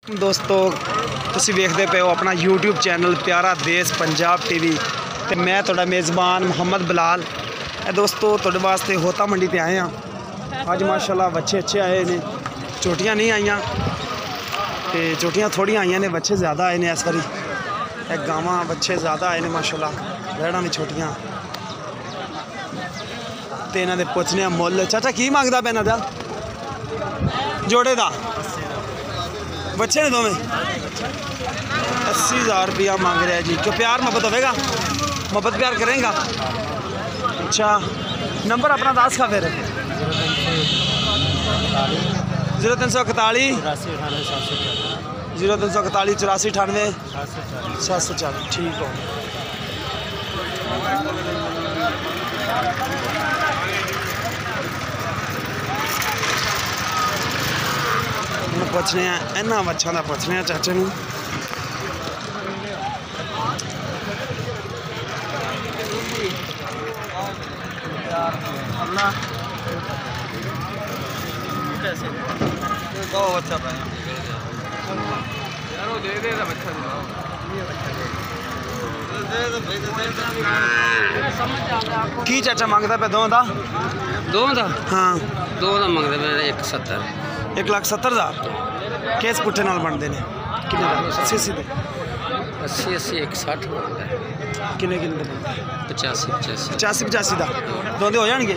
दोस्तों तुसी देखते पे हो अपना यूट्यूब चैनल प्यारा देश पंजाब टीवी ते मैं थोड़ा मेज़बान मोहम्मद बिलाल। दोस्तों थोड़े वास्ते होता मंडी ते आए हैं। अज माशाल्लाह बच्चे अच्छे आए ने, चोटियाँ नहीं आईयां ते चोटियाँ थोड़ियां आईयां ने, बच्चे ज़्यादा आए ने इस बारी। गावां बच्चे ज़्यादा आए ने माशाल्लाह, बैड़ा भी छोटियाँ ते इन्हां दे पुछने मुल। चाचा की मंगदा पे इन्हां दा जोड़े दा? बच्चे ने दोवें 80,000 रुपया मांग रहा है जी। क्यों प्यार मोहब्बत होगा? मोहब्बत प्यार करेगा? अच्छा नंबर अपना दस का फिर 0341 0341 84 98 704। ठीक हो। पुछने इन्होंने बच्चों का पुछने चाचे नूं। की चाचा मंगता पे दो दा? हाँ दो दा मंगते पे 170 1,70,000 केस पुट्ठे नाल बनते हैं कि 80 दे 80 160 किन्ने 85 85 का दोंदे हो जाएंगे।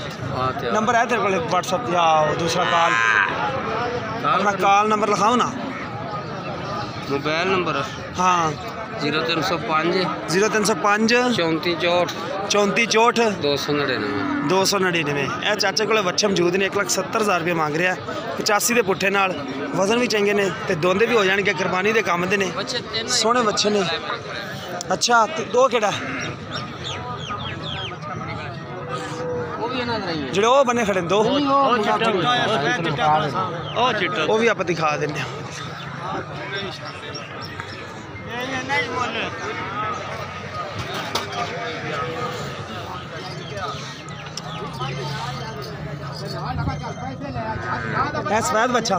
नंबर है तेरे को व्हाट्सएप या दूसरा कॉल? अपना कॉल नंबर लिखाओ ना। मोबाइल नंबर हाँ 0305 34 64 64 299। यह चाचे को बच्चे मौजूद ने। 1,70,000 रुपये मांग रहा है 85 के पुट्ठे नाल। वजन भी चंगे ने ते दोंदे भी हो जाएंगे, कुरबानी के काम दे ने, सोहने बच्चे ने। अच्छा दो केड़ा जेड़े वो बने खड़े दो वो भी आप दिखा देने। सफेद बच्चा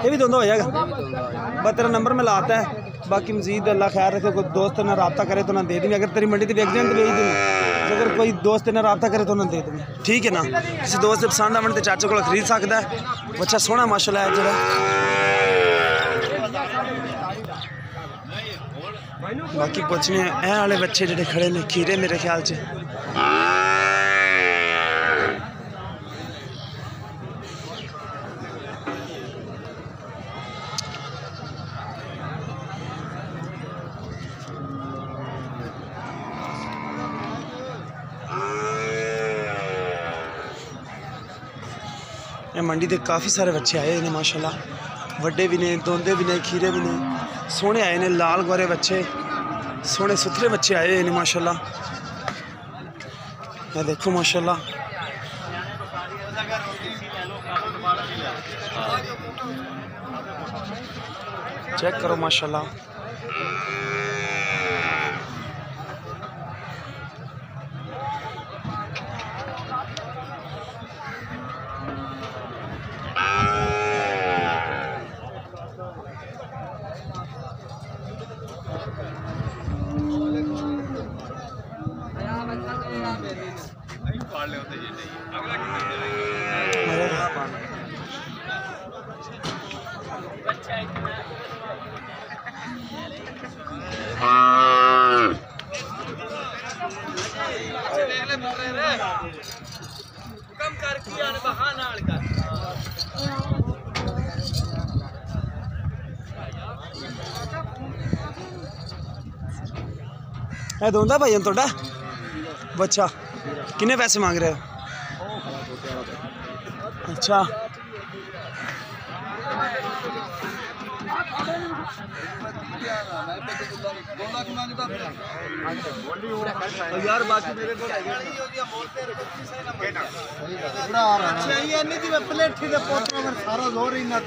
ये भी दोनों हो जाएगा। बस तेरा नंबर में लाता है, बाकी मजीद अल्लाह खैर रखे। कोई दोस्त ने रब्ता करे तो ना दे देंगे। अगर तेरी मंडी से बेच दें तो बेच देंगे। अगर कोई दोस्त ने रब्ता करे तो ना दे देंगे। ठीक है ना? किसी दोस्त पसंद आवन तो चाचे को खरीद सकता है। बच्चा सोहना माशाल्लाह है जरा। बाकी पुछने ए वाले बच्चे जो खड़े ने खीरे मेरे ख्याल से। मंडी के काफ़ी सारे बच्चे आए हैं माशाल्लाह, वड्डे भी ने, दोंदे भी ने, खीरे भी ने, सोहने आए ने। लाल गोरे बच्चे, सोहने सुथरे बच्चे आए हैं माशाल्लाह। मैं देखो माशाल्लाह चेक करो माशाल्लाह। दोंदा भाई थोड़ा बच्चा किन्ने पैसे मांग रहे हो? अच्छा यार बाकी मेरे को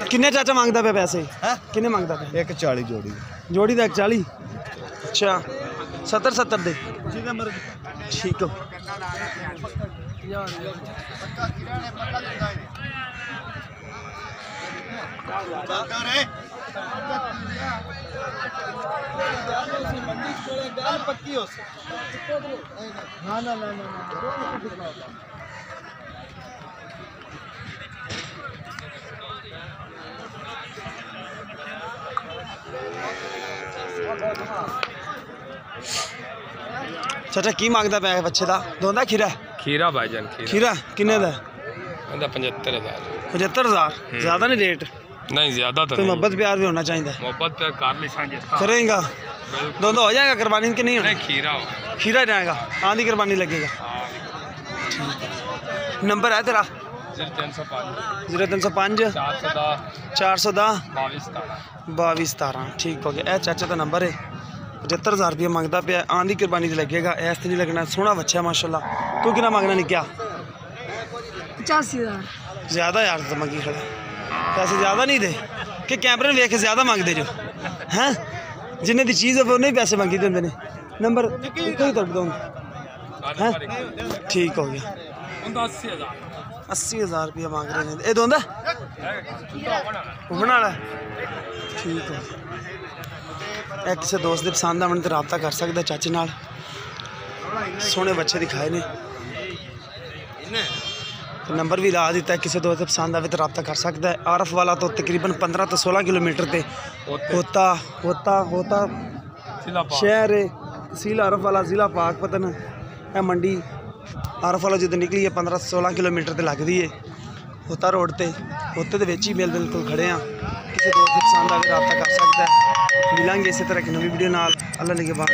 किन्ने चाचा मांगता पे पैसे? किन्ने मांगता पे? 140 जोड़ी जोड़ी का 140। अच्छा 70 दे ठीक हो। चाचा की मंगता पे बच्चे का दोंदा खीरा खीरा भाईजान खीरा किन्ने दा 75,000 75,000 ज्यादा नहीं रेट नहीं ज्यादा तो तो मोहब्बत प्यार भी होना चाहिए मोहब्बत प्यार कर ली सांझे करेगा दोनों हो जाएगा कुर्बानी कि नहीं होना खीरा खीरा जाएगा आंधी कुर्बानी लगेगा नंबर है तेरा 0305 410 22 17 ठीक हो गया ए चाचा का नंबर है 75,000 रुपया मंगता पे आंधी कुर्बानी से लगेगा ऐस नहीं लगना सोहना बच्चा माशाल्लाह तू कितना मंगना नहीं क्या 85,000 ज़्यादा यार तो मंगी खड़ा पैसे ज़्यादा नहीं दे कि कैमरे में देख के ज़्यादा मंगते जो हैं जिन्हें दी चीज़ है वो नहीं पैसे मंगी देंगे ने नंबर कोई तक दो हैं ठीक हो गया 80,000 रुपया मांग रहे हैं ये दोंदा बना ला ठीक हो एक किसी दोस्त के पसंद आने तो रबता कर सकता चाचे नाल सोहने बच्चे दिखाए ने तो नंबर भी ला दिता है किसी दोस्त पसंद आए तो रबता कर सकता है आरफ वाला तो तकरीबन 15 तो 16 किलोमीटर से होता शहर है तहसील आरफ वाला ज़िला पाकपतन है मंडी आरफ वाला जो निकली है 15-16 किलोमीटर से लगती है होता रोड से होते तो ही मेल बिल्कुल खड़े हैं किसी दोस्त पसंद आए रबता कर सकता है मिलेंगे इसी तरह की नवी वीडियो नाल अल्लाह ने के बाद।